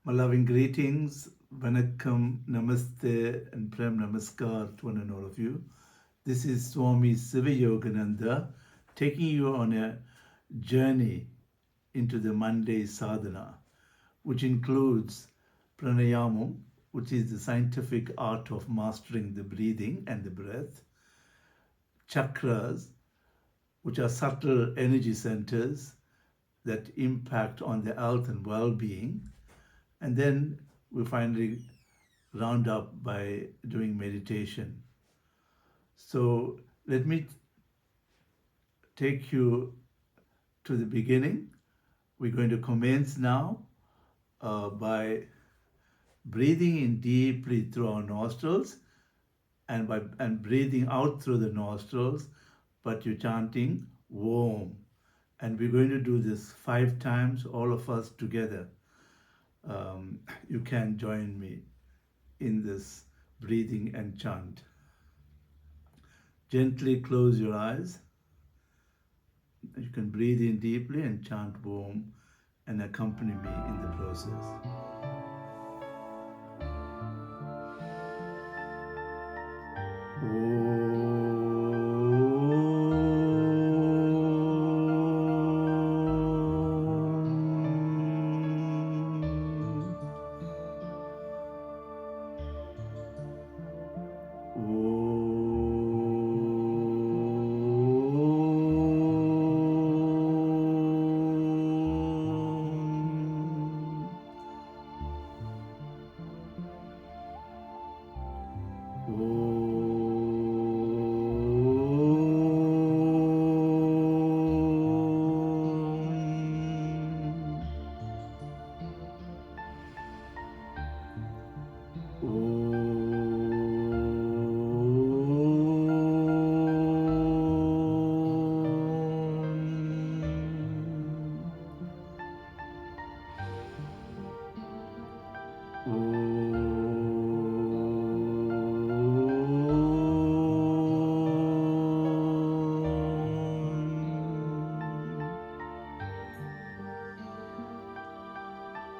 My loving greetings, Vanakkam, Namaste, and Prem Namaskar to one and all of you. This is Swami Sivayogananda taking you on a journey into the Monday Sadhana, which includes pranayama, which is the scientific art of mastering the breathing and the breath, chakras, which are subtle energy centers that impact on the health and well-being, and then we finally round up by doing meditation. So let me take you to the beginning. We're going to commence now by breathing in deeply through our nostrils and breathing out through the nostrils, but you're chanting Om. And we're going to do this 5 times, all of us together. You can join me in this breathing and chant. Gently close your eyes. You can breathe in deeply and chant Om and accompany me in the process.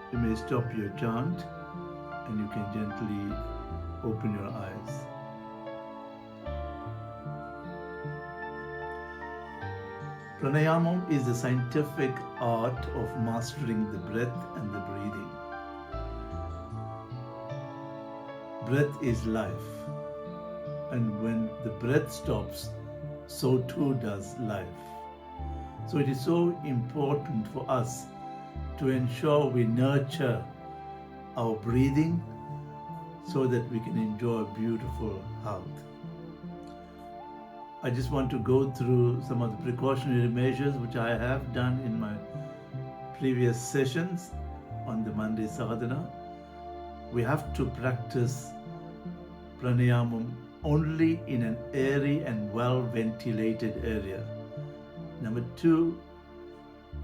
You may stop your chant and you can gently open your eyes. Pranayama is the scientific art of mastering the breath and the breathing. Breath is life, and when the breath stops, so too does life. So it is so important for us to ensure we nurture our breathing so that we can enjoy beautiful health. I just want to go through some of the precautionary measures which I have done in my previous sessions on the Monday Sadhana. We have to practice pranayama only in an airy and well-ventilated area. Number 2,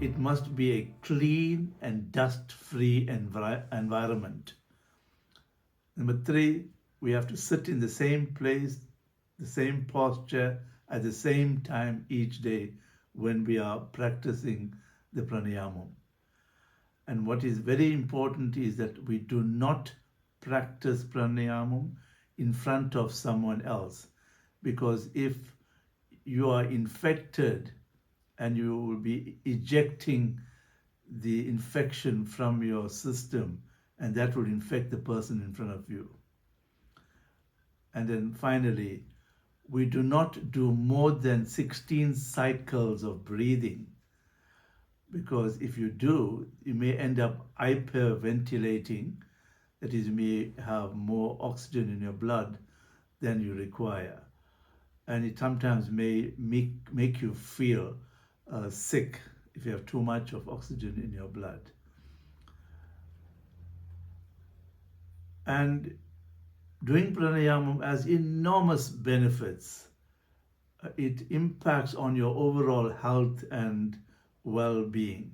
it must be a clean and dust-free environment. Number 3, we have to sit in the same place, the same posture at the same time each day when we are practicing the pranayama. And what is very important is that we do not practice pranayama in front of someone else, because if you are infected and you will be ejecting the infection from your system, and that will infect the person in front of you. And then finally, we do not do more than 16 cycles of breathing, because if you do, you may end up hyperventilating, that is, you may have more oxygen in your blood than you require. And it sometimes may make you feel sick if you have too much of oxygen in your blood. And doing pranayama has enormous benefits. It impacts on your overall health and well-being.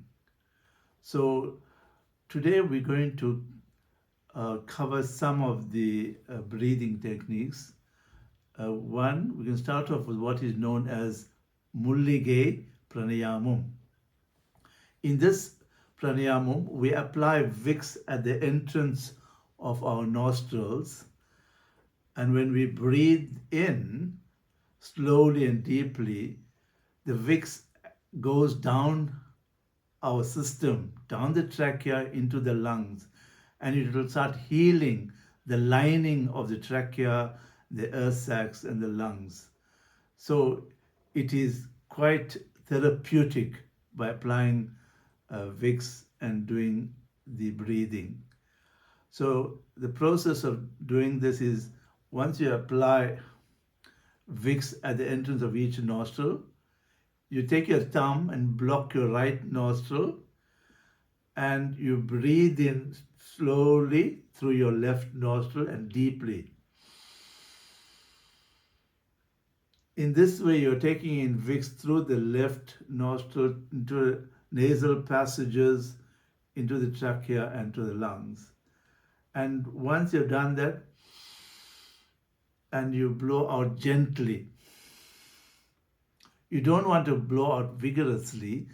So today we're going to cover some of the breathing techniques. One, we can start off with what is known as Mullige Pranayamam. In this pranayama, we apply Vicks at the entrance of our nostrils. And when we breathe in slowly and deeply, the Vicks goes down our system, down the trachea into the lungs, and it will start healing the lining of the trachea, the air sacs, and the lungs. So it is quite therapeutic by applying Vicks and doing the breathing. So the process of doing this is, once you apply Vicks at the entrance of each nostril, you take your thumb and block your right nostril, and you breathe in slowly through your left nostril and deeply. In this way, you're taking in Vicks through the left nostril into nasal passages, into the trachea and to the lungs. And once you've done that, and you blow out gently. You don't want to blow out vigorously,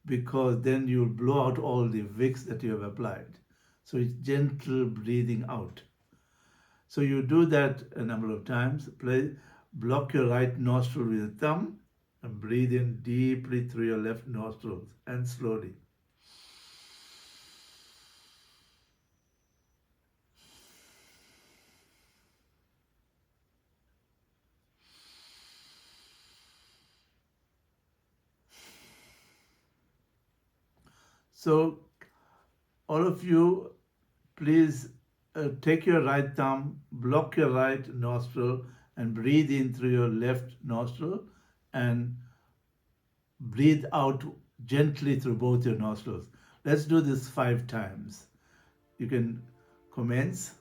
because then you'll blow out all the Vicks that you have applied. So it's gentle breathing out. So you do that a number of times. Block your right nostril with your thumb and breathe in deeply through your left nostrils and slowly. So all of you, please take your right thumb, block your right nostril, and breathe in through your left nostril, and breathe out gently through both your nostrils. Let's do this 5 times. You can commence.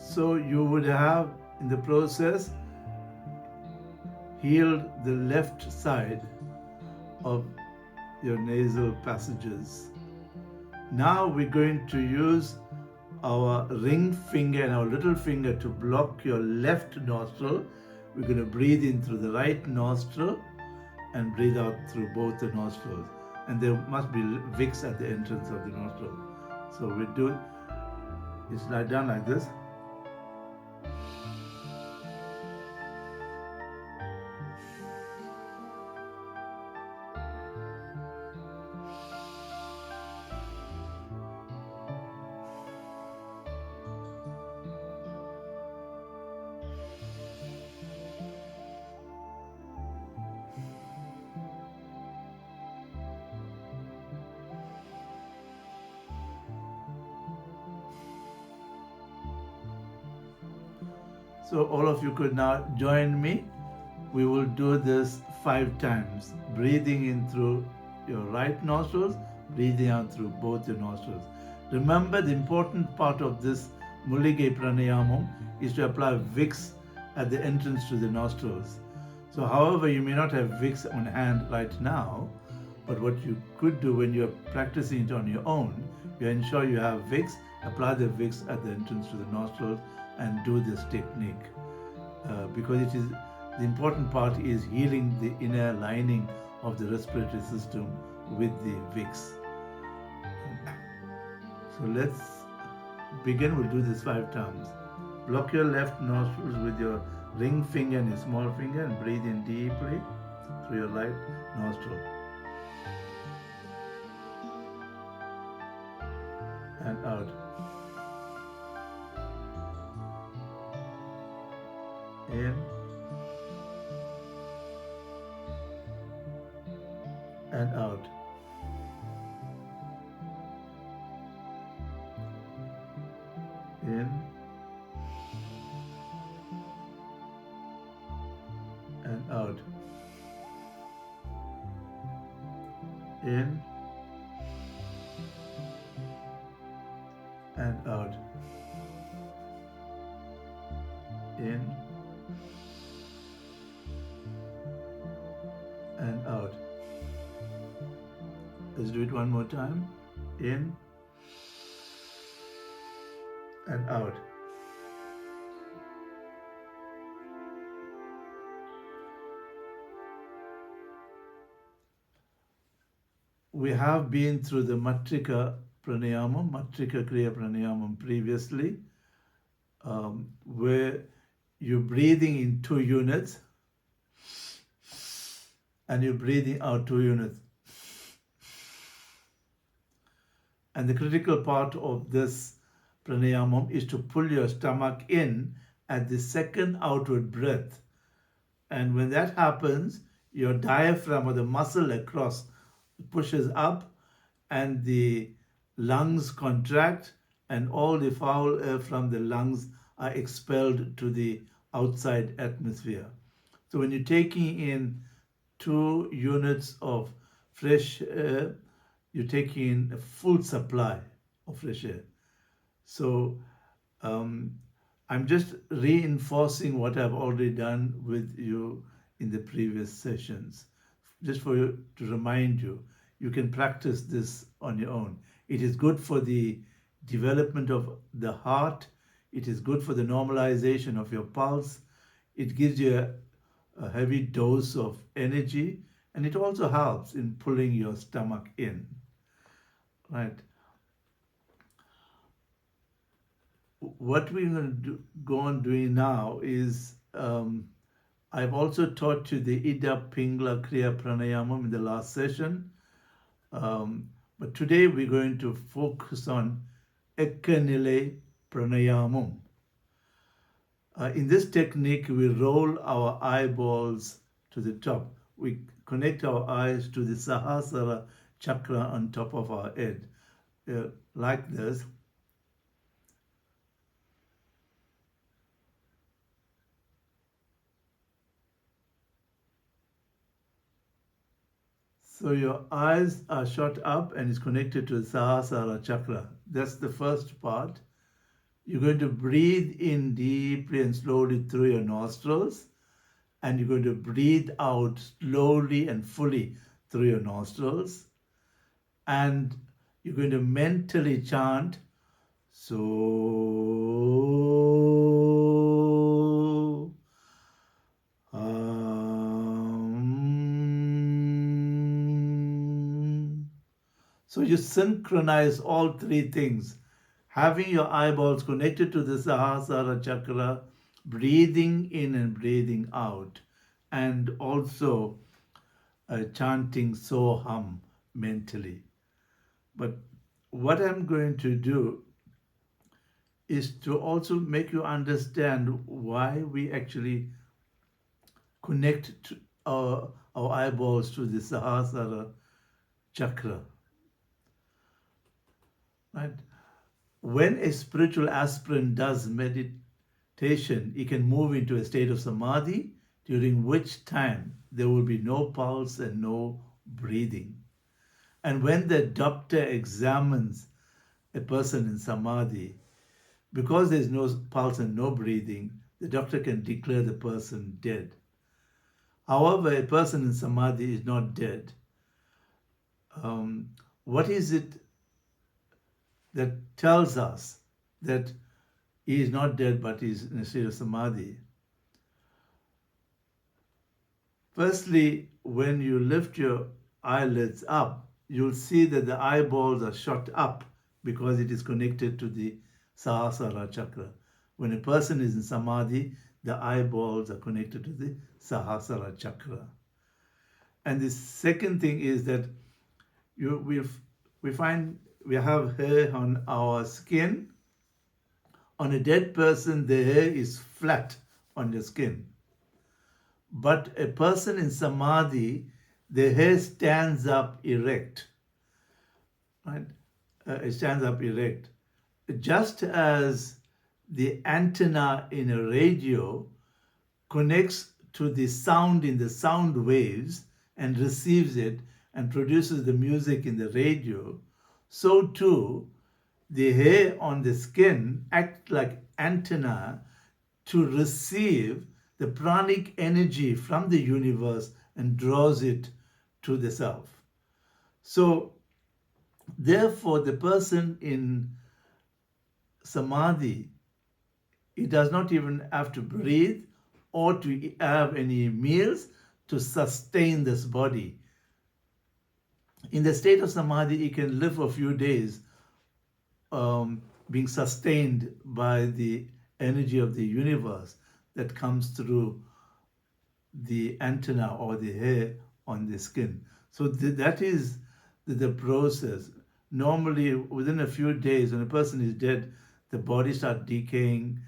So you would have, in the process, healed the left side of your nasal passages. Now we're going to use our ring finger and our little finger to block your left nostril. We're going to breathe in through the right nostril and breathe out through both the nostrils. And there must be Vicks at the entrance of the nostril. So we do, it's like done like this. So all of you could now join me. We will do this 5 times, breathing in through your right nostrils, breathing out through both your nostrils. Remember, the important part of this Mullige pranayama is to apply Vicks at the entrance to the nostrils. So however, you may not have Vicks on hand right now, but what you could do when you're practicing it on your own, you ensure you have Vicks, apply the Vicks at the entrance to the nostrils, and do this technique. Because it is, the important part is healing the inner lining of the respiratory system with the Vicks. So let's begin. We'll do this 5 times. Block your left nostrils with your ring finger and your small finger and breathe in deeply through your right nostril. And out. In and out. In and out. In and out. In and out. Let's do it one more time. In and out. We have been through the Matrika pranayama, Matrika Kriya pranayama previously, where you're breathing in 2 units and you're breathing out 2 units. And the critical part of this pranayama is to pull your stomach in at the second outward breath. And when that happens, your diaphragm or the muscle across pushes up and the lungs contract and all the foul air from the lungs are expelled to the outside atmosphere. So when you're taking in 2 units of fresh air, you're taking in a full supply of fresh air. So I'm just reinforcing what I've already done with you in the previous sessions, just for you to remind you. You can practice this on your own. It is good for the development of the heart. It is good for the normalization of your pulse. It gives you a heavy dose of energy, and it also helps in pulling your stomach in. Right? What we're going to go on doing now is I've also taught you the Ida Pingla Kriya Pranayama in the last session. But today we're going to focus on Ekkanile Pranayamam. In this technique, we roll our eyeballs to the top. We connect our eyes to the Sahasrara chakra on top of our head, like this. So your eyes are shut up and it's connected to the Sahasrara chakra. That's the first part. You're going to breathe in deeply and slowly through your nostrils, and you're going to breathe out slowly and fully through your nostrils. And you're going to mentally chant, so So you synchronize all 3 things. Having your eyeballs connected to the Sahasrara chakra, breathing in and breathing out, and also chanting Soham mentally. But what I'm going to do is to also make you understand why we actually connect to our eyeballs to the Sahasrara chakra. Right? When a spiritual aspirant does meditation, he can move into a state of samadhi, during which time there will be no pulse and no breathing. And when the doctor examines a person in samadhi, because there's no pulse and no breathing, the doctor can declare the person dead. However, a person in samadhi is not dead. What is it that tells us that he is not dead but is in a state of samadhi? Firstly, when you lift your eyelids up, you'll see that the eyeballs are shut up because it is connected to the Sahasrara chakra. When a person is in samadhi, the eyeballs are connected to the Sahasrara chakra. And the second thing is that we find we have hair on our skin. On a dead person, the hair is flat on your skin. But a person in samadhi, the hair stands up erect, right? It stands up erect. Just as the antenna in a radio connects to the sound in the sound waves and receives it and produces the music in the radio, so too the hair on the skin act like antenna to receive the pranic energy from the universe and draws it to the self. So therefore the person in samadhi, he does not even have to breathe or to have any meals to sustain this body. In the state of samadhi, he can live for a few days being sustained by the energy of the universe that comes through the antenna or the hair on the skin. So that is the process. Normally, within a few days, when a person is dead, the body starts decaying,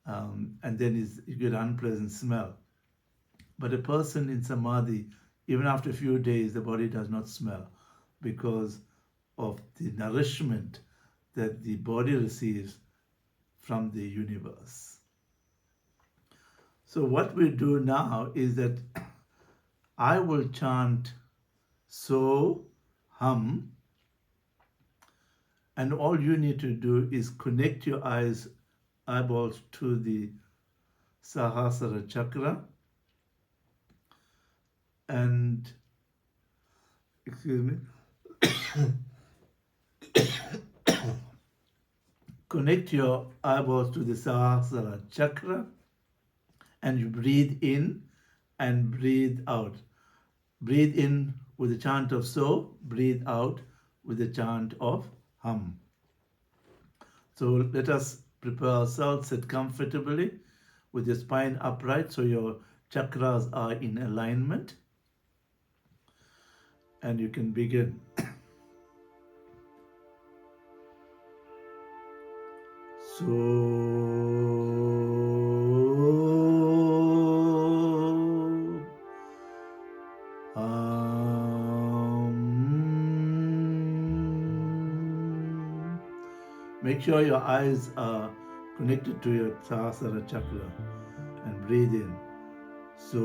and then you get unpleasant smell. But a person in samadhi, even after a few days, the body does not smell because of the nourishment that the body receives from the universe. So what we do now is that I will chant so, hum, and all you need to do is connect your eyeballs to the Sahasrara chakra and, excuse me, connect your eyeballs to the Sahasrara chakra and you breathe in and breathe out. Breathe in with the chant of so, breathe out with the chant of hum. So let us prepare ourselves, sit comfortably with your spine upright so your chakras are in alignment. And you can begin. So make sure your eyes are connected to your Sahasrara chakra and breathe in. So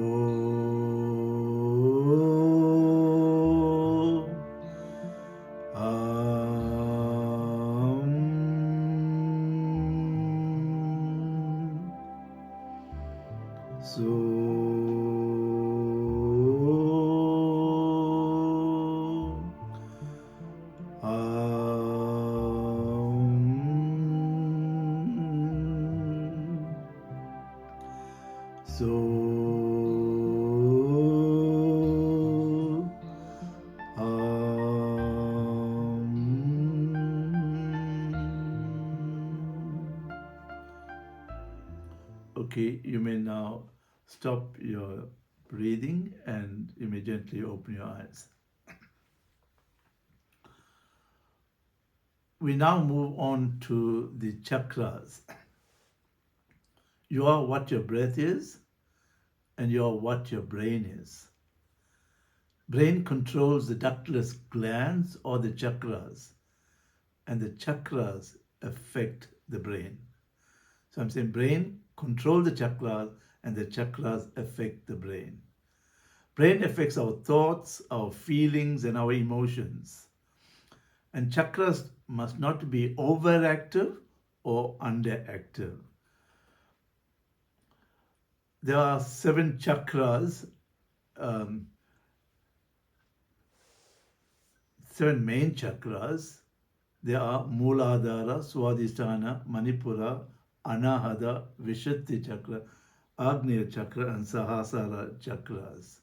okay, you may now stop your breathing and you may gently open your eyes. We now move on to the chakras. You are what your breath is, and you are what your brain is. Brain controls the ductless glands or the chakras, and the chakras affect the brain. So I'm saying brain control the chakras, and the chakras affect the brain. Brain affects our thoughts, our feelings, and our emotions. And chakras must not be overactive or underactive. There are 7 chakras, 7 main chakras. They are Mooladhara, Swadhisthana, Manipura, Anahata, Vishuddhi chakra, Agnya chakra, and Sahasrara chakras.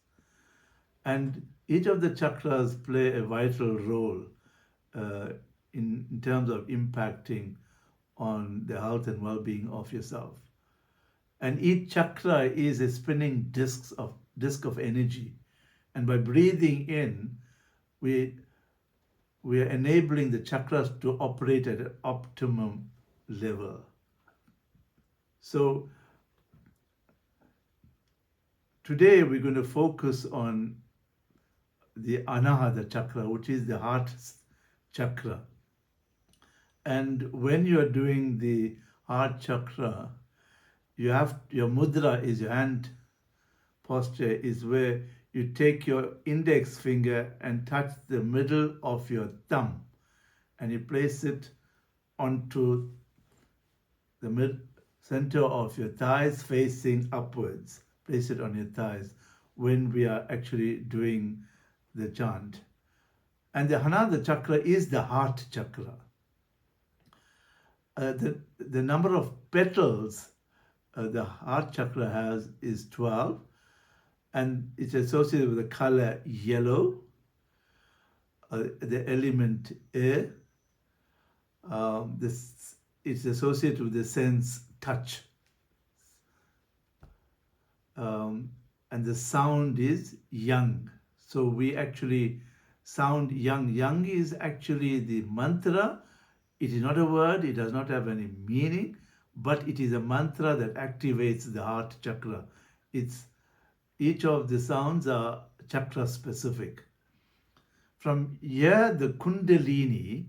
And each of the chakras play a vital role in terms of impacting on the health and well-being of yourself. And each chakra is a spinning disk of energy. And by breathing in, we are enabling the chakras to operate at an optimum level. So today we're going to focus on the Anahata chakra, which is the heart chakra. And when you are doing the heart chakra, your mudra is your hand posture, is where you take your index finger and touch the middle of your thumb, and you place it onto the center of your thighs facing upwards. Place it on your thighs when we are actually doing the chant. And the Anahata chakra is the heart chakra. The number of petals the heart chakra has is 12, and it's associated with the color yellow, the element air. It's associated with the sense touch. And the sound is yang. So we actually sound yang. Yang is actually the mantra. It is not a word, it does not have any meaning, but it is a mantra that activates the heart chakra. Each of the sounds are chakra specific. From here, the Kundalini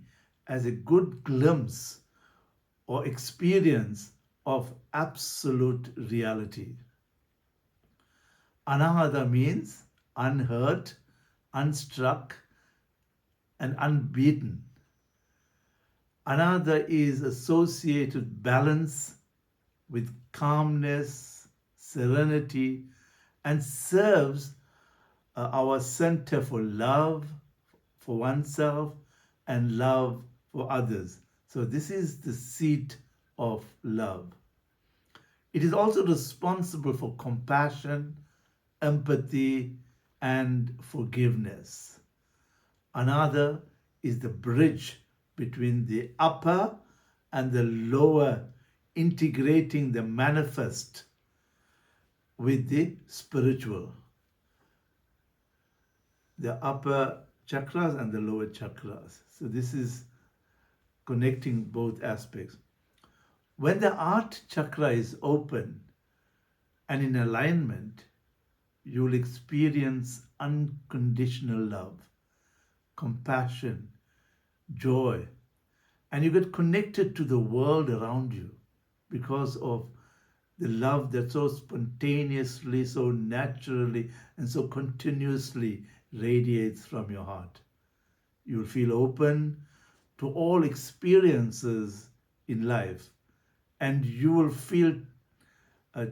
as a good glimpse or experience of absolute reality. Anahata means unhurt, unstruck, and unbeaten. Anahata is associated with balance, with calmness, serenity, and serves our center for love for oneself and love for others. So this is the seat of love. It is also responsible for compassion, empathy, and forgiveness. Another is the bridge between the upper and the lower, integrating the manifest with the spiritual. The upper chakras and the lower chakras. So this is connecting both aspects. When the heart chakra is open and in alignment, you will experience unconditional love, compassion, joy, and you get connected to the world around you because of the love that so spontaneously, so naturally, and so continuously radiates from your heart. You will feel open to all experiences in life, and you will feel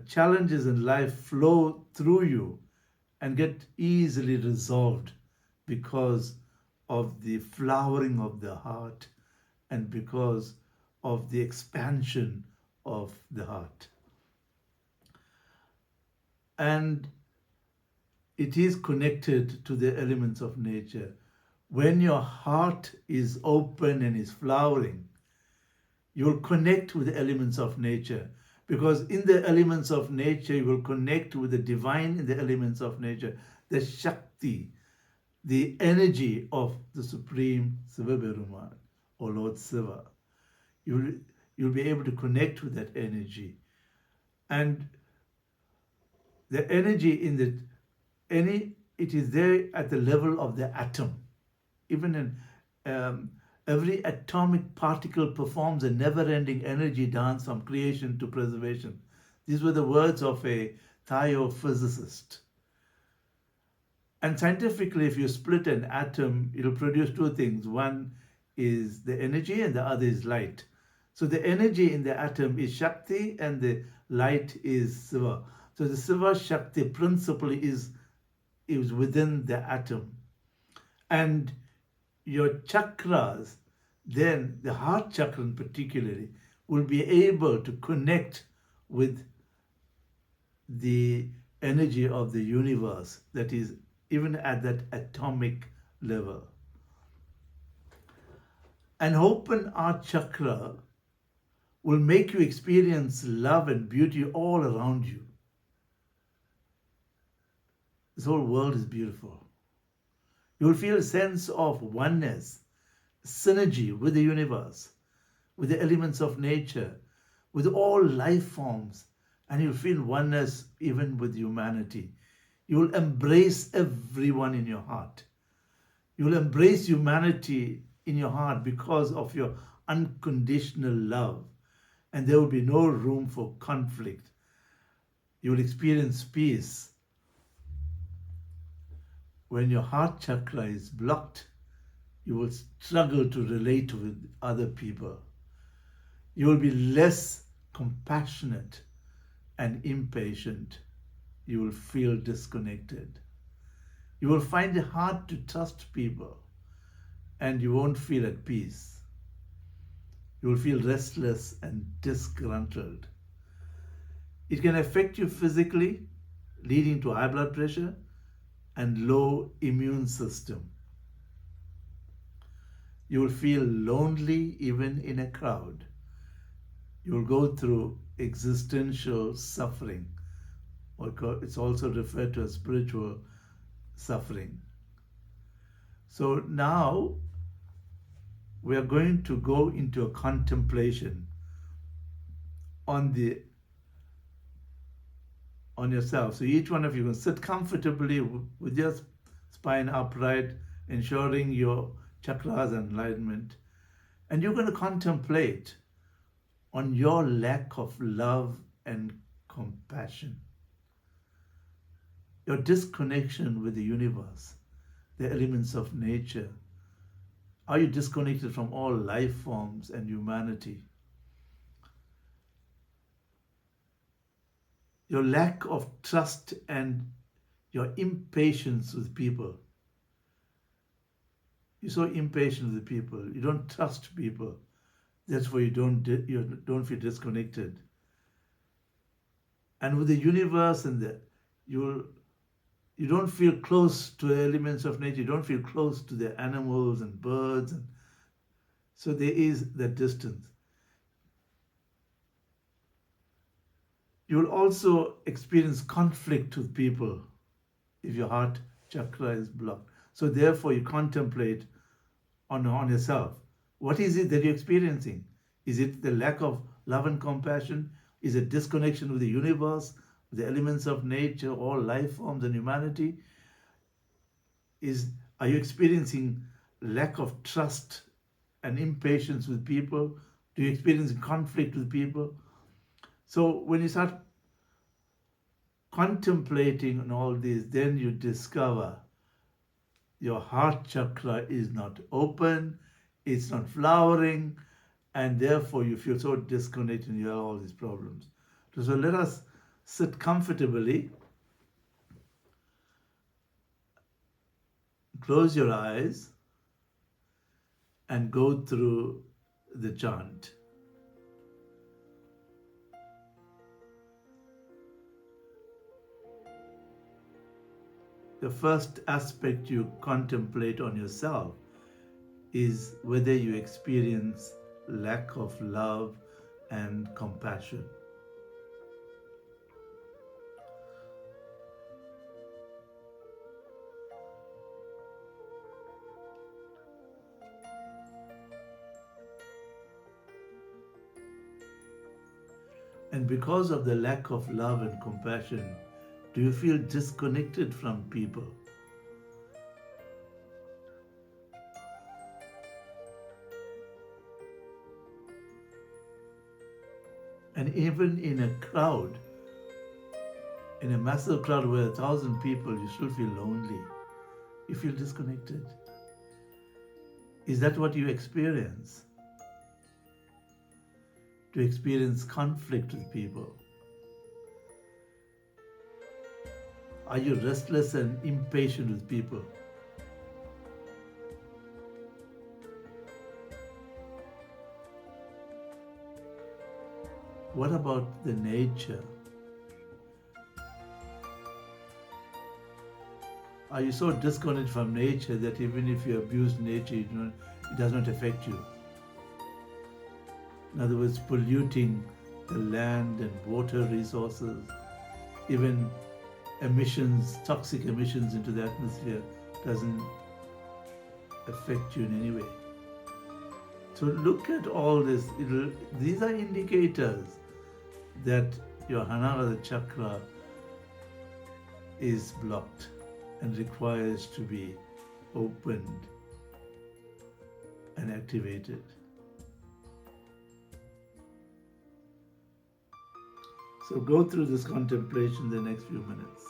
challenges in life flow through you and get easily resolved because of the flowering of the heart and because of the expansion of the heart. And it is connected to the elements of nature. When your heart is open and is flowering, you will connect with the elements of nature, because in the elements of nature, you will connect with the divine in the elements of nature, the Shakti, the energy of the Supreme Siva Perumal or Lord Siva. You'll be able to connect with that energy. And the energy it is there at the level of the atom. Even in every atomic particle performs a never-ending energy dance from creation to preservation. These were the words of a Thayo physicist. And scientifically, if you split an atom, it'll produce two things. One is the energy and the other is light. So the energy in the atom is Shakti and the light is Siva. So the Siva Shakti principle is within the atom. And your chakras, then the heart chakra particularly, will be able to connect with the energy of the universe that is even at that atomic level. An open heart chakra will make you experience love and beauty all around you. This whole world is beautiful. You will feel a sense of oneness, synergy with the universe, with the elements of nature, with all life forms, and you'll feel oneness even with humanity. You will embrace everyone in your heart. You will embrace humanity in your heart because of your unconditional love, and there will be no room for conflict. You will experience peace. When your heart chakra is blocked, you will struggle to relate with other people. You will be less compassionate and impatient. You will feel disconnected. You will find it hard to trust people, and you won't feel at peace. You will feel restless and disgruntled. It can affect you physically, leading to high blood pressure and low immune system. You will feel lonely even in a crowd. You will go through existential suffering, or it's also referred to as spiritual suffering. So now we are going to go into a contemplation on yourself. So each one of you can sit comfortably with your spine upright, ensuring your chakras and alignment, and you're going to contemplate on your lack of love and compassion, your disconnection with the universe, the elements of nature. Are you disconnected from all life forms and humanity? Your lack of trust and your impatience with people. You're so impatient with people. You don't trust people. That's why you don't feel disconnected. And with the universe and you don't feel close to the elements of nature. You don't feel close to the animals and birds. And so there is that distance. You will also experience conflict with people if your heart chakra is blocked. So therefore you contemplate on yourself. What is it that you're experiencing? Is it the lack of love and compassion? Is it disconnection with the universe, the elements of nature, all life forms and humanity? Are you experiencing lack of trust and impatience with people? Do you experience conflict with people? So when you start contemplating on all this, then you discover your heart chakra is not open, it's not flowering, and therefore you feel so disconnected and you have all these problems. So let us sit comfortably, close your eyes, and go through the chant. The first aspect you contemplate on yourself is whether you experience lack of love and compassion. And because of the lack of love and compassion, do you feel disconnected from people? And even in a crowd, in a massive crowd where 1,000 people, you still feel lonely. You feel disconnected. Is that what you experience? Do you experience conflict with people? Are you restless and impatient with people? What about the nature? Are you so disconnected from nature that even if you abuse nature, it does not affect you? In other words, polluting the land and water resources, even emissions, toxic emissions into the atmosphere doesn't affect you in any way. So look at all this. These are indicators that your Anahata chakra is blocked and requires to be opened and activated. So go through this contemplation the next few minutes.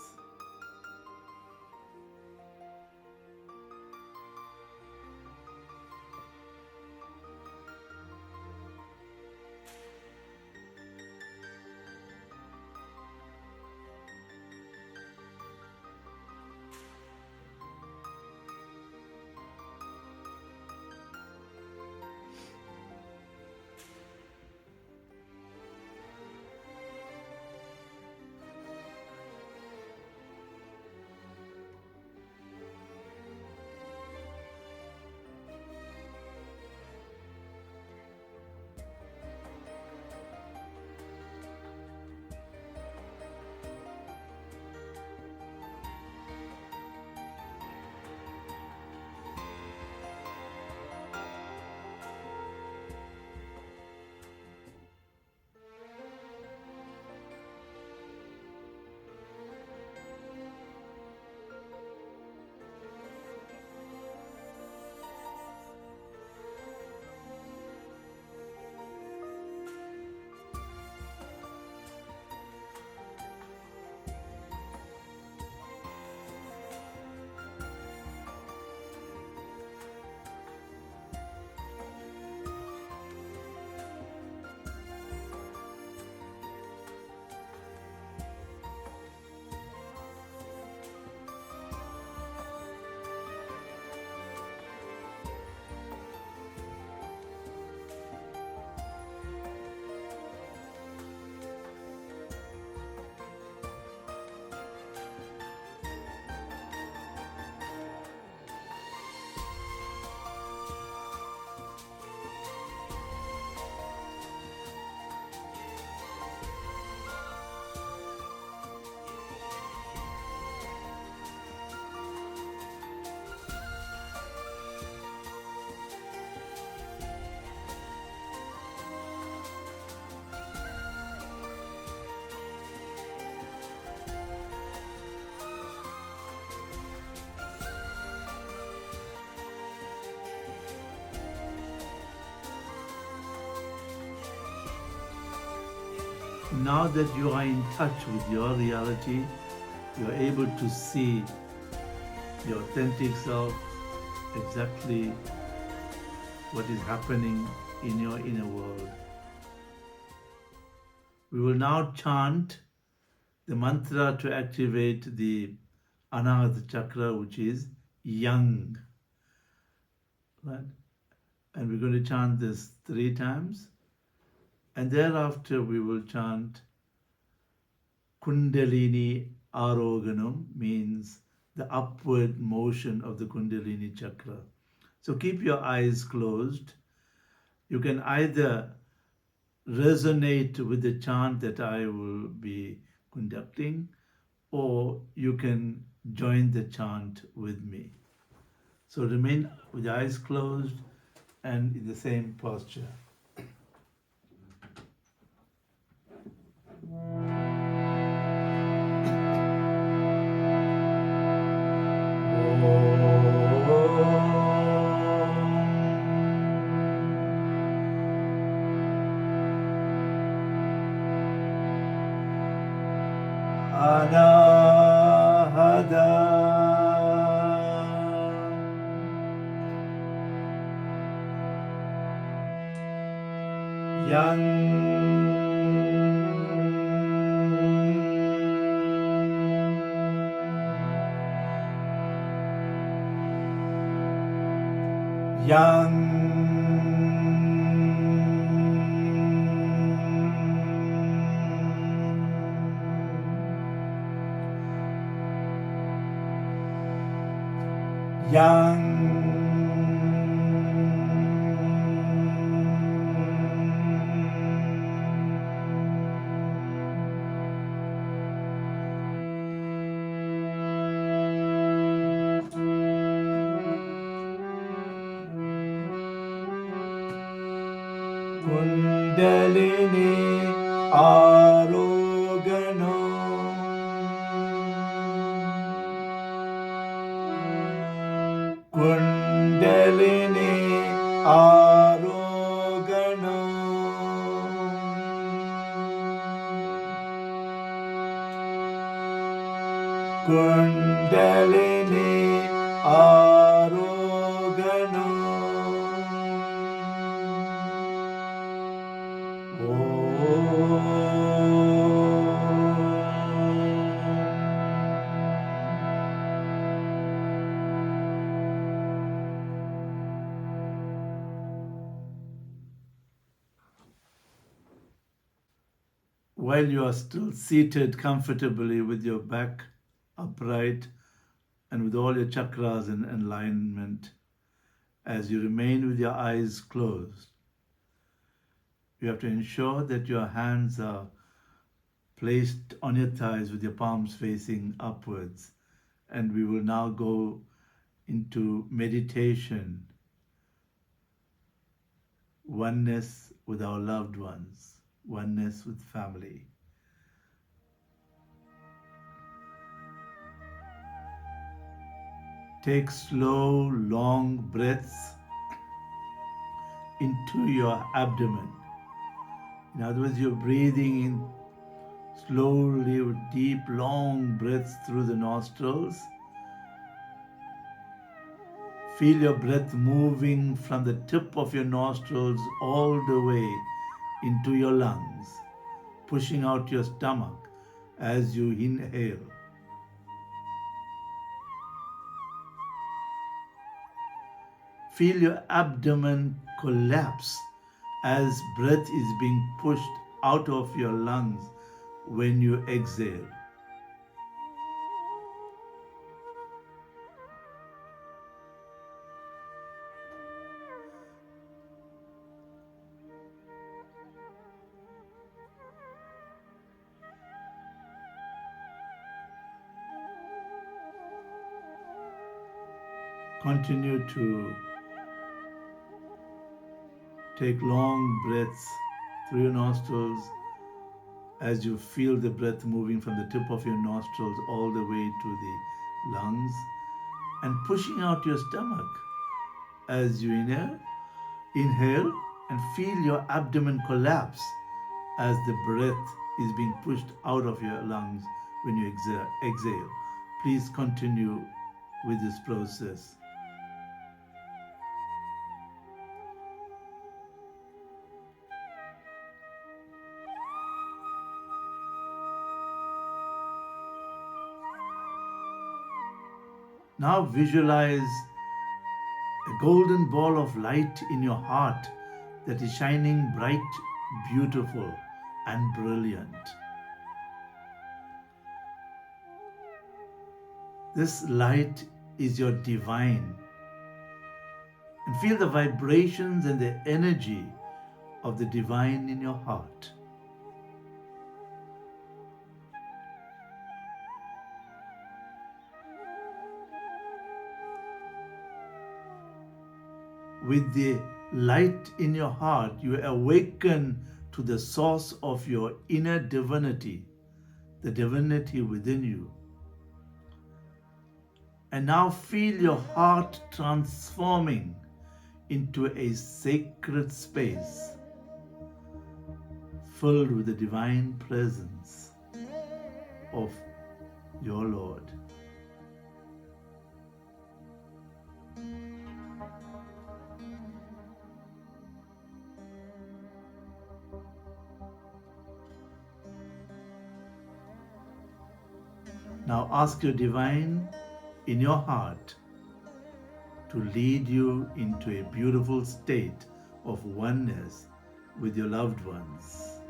Now that you are in touch with your reality, you are able to see your authentic self, exactly what is happening in your inner world. We will now chant the mantra to activate the Anahata Chakra, which is young. Right? And we're going to chant this 3 times. And thereafter we will chant Kundalini Aroganam, means the upward motion of the Kundalini Chakra. So keep your eyes closed. You can either resonate with the chant that I will be conducting, or you can join the chant with me. So remain with the eyes closed and in the same posture. Anahata Yang Yang Yang Kundalini Aroganam Kundalini Arogano. While you are still seated comfortably with your back upright and with all your chakras in alignment, as you remain with your eyes closed, you have to ensure that your hands are placed on your thighs with your palms facing upwards. And we will now go into meditation, oneness with our loved ones, oneness with family. Take slow, long breaths into your abdomen. In other words, you're breathing in slowly with deep, long breaths through the nostrils. Feel your breath moving from the tip of your nostrils all the way into your lungs, pushing out your stomach as you inhale. Feel your abdomen collapse as breath is being pushed out of your lungs when you exhale. Continue to take long breaths through your nostrils as you feel the breath moving from the tip of your nostrils all the way to the lungs and pushing out your stomach as you inhale and feel your abdomen collapse as the breath is being pushed out of your lungs when you exhale. Please continue with this process. Now visualize a golden ball of light in your heart that is shining bright, beautiful, and brilliant. This light is your divine. And feel the vibrations and the energy of the divine in your heart. With the light in your heart, you awaken to the source of your inner divinity, the divinity within you. And now feel your heart transforming into a sacred space filled with the divine presence of your Lord. Now ask your divine in your heart to lead you into a beautiful state of oneness with your loved ones.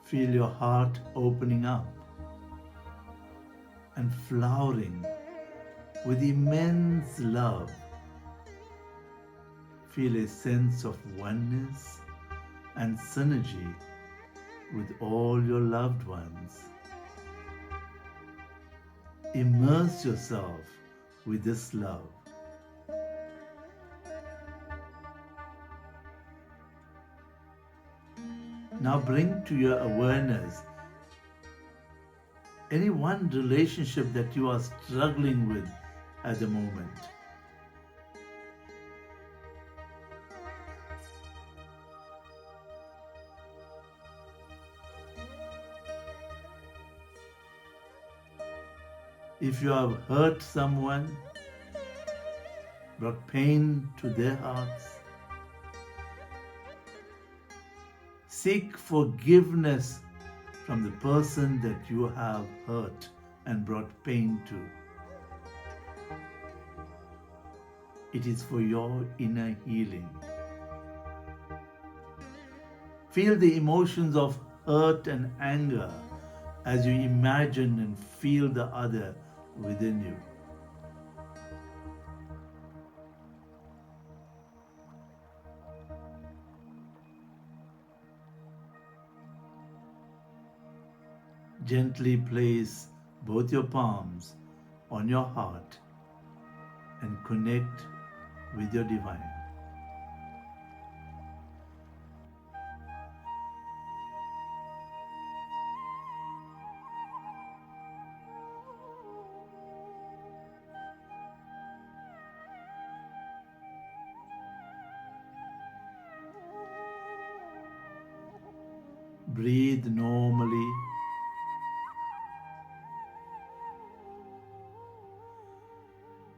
Feel your heart opening up and flowering with immense love. Feel a sense of oneness and synergy with all your loved ones. Immerse yourself with this love. Now bring to your awareness any one relationship that you are struggling with at the moment. If you have hurt someone, brought pain to their hearts, seek forgiveness from the person that you have hurt and brought pain to. It is for your inner healing. Feel the emotions of hurt and anger as you imagine and feel the other within you. Gently place both your palms on your heart and connect with your divine. Breathe normally.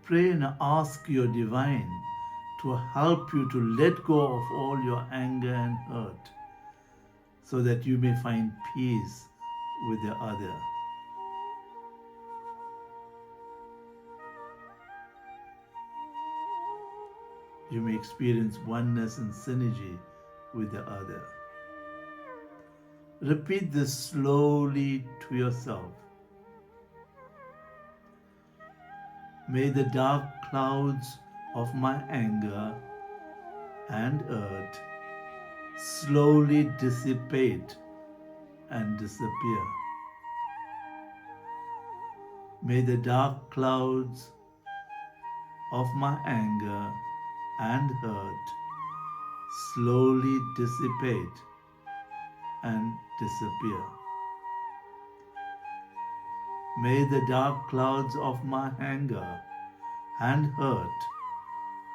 Pray and ask your divine to help you to let go of all your anger and hurt so that you may find peace with the other. You may experience oneness and synergy with the other. Repeat this slowly to yourself. May the dark clouds of my anger and hurt slowly dissipate and disappear. May the dark clouds of my anger and hurt slowly dissipate and disappear. May the dark clouds of my anger and hurt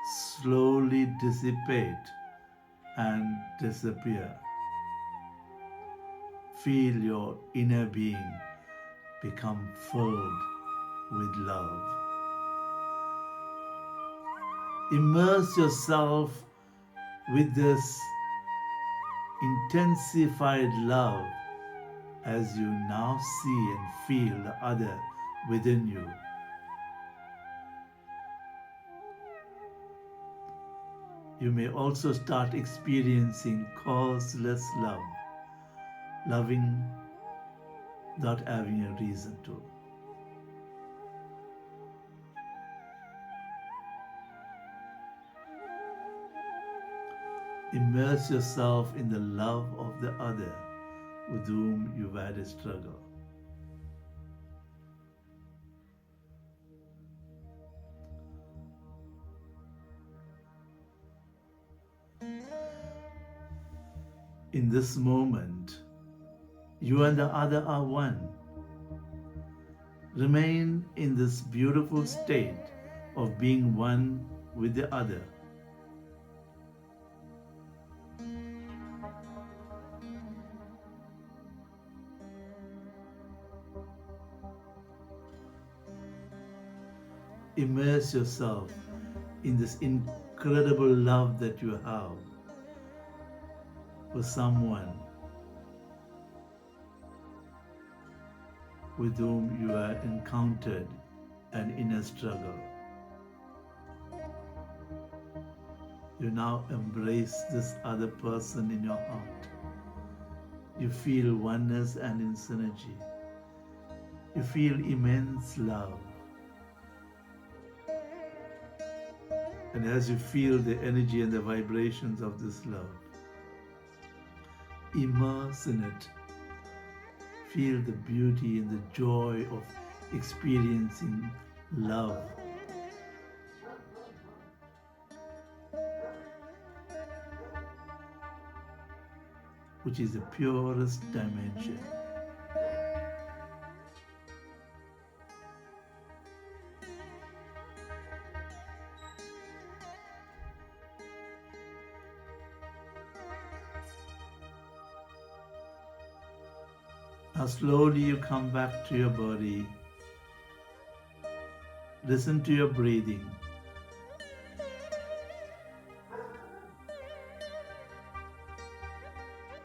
slowly dissipate and disappear. Feel your inner being become filled with love. Immerse yourself with this intensified love as you now see and feel the other within you. You may also start experiencing causeless love, loving without having a reason to. Immerse yourself in the love of the other with whom you've had a struggle. In this moment, you and the other are one. Remain in this beautiful state of being one with the other. Immerse yourself in this incredible love that you have for someone with whom you have encountered an inner struggle. You now embrace this other person in your heart. You feel oneness and in synergy. You feel immense love. And as you feel the energy and the vibrations of this love, immerse in it. Feel the beauty and the joy of experiencing love. which is the purest dimension. Now slowly you come back to your body. Listen to your breathing.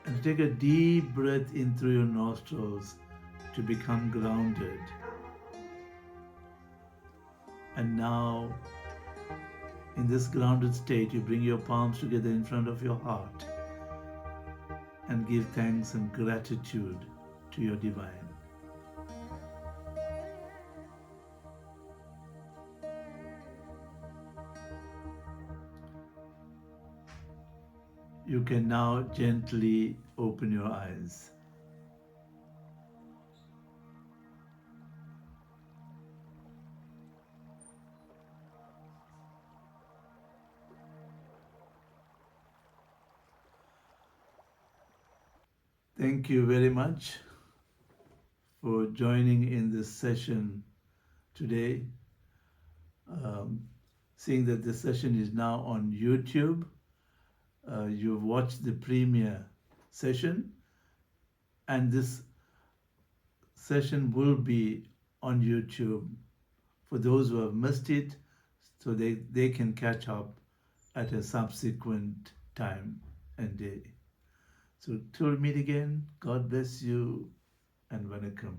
And take a deep breath in through your nostrils to become grounded. And now, in this grounded state, you bring your palms together in front of your heart and give thanks and gratitude to your divine. You can now gently open your eyes. Thank you very much for joining in this session today. Seeing that this session is now on YouTube, you've watched the premiere session, and this session will be on YouTube for those who have missed it, so they can catch up at a subsequent time and day. So till we meet again, God bless you and Vanakkam.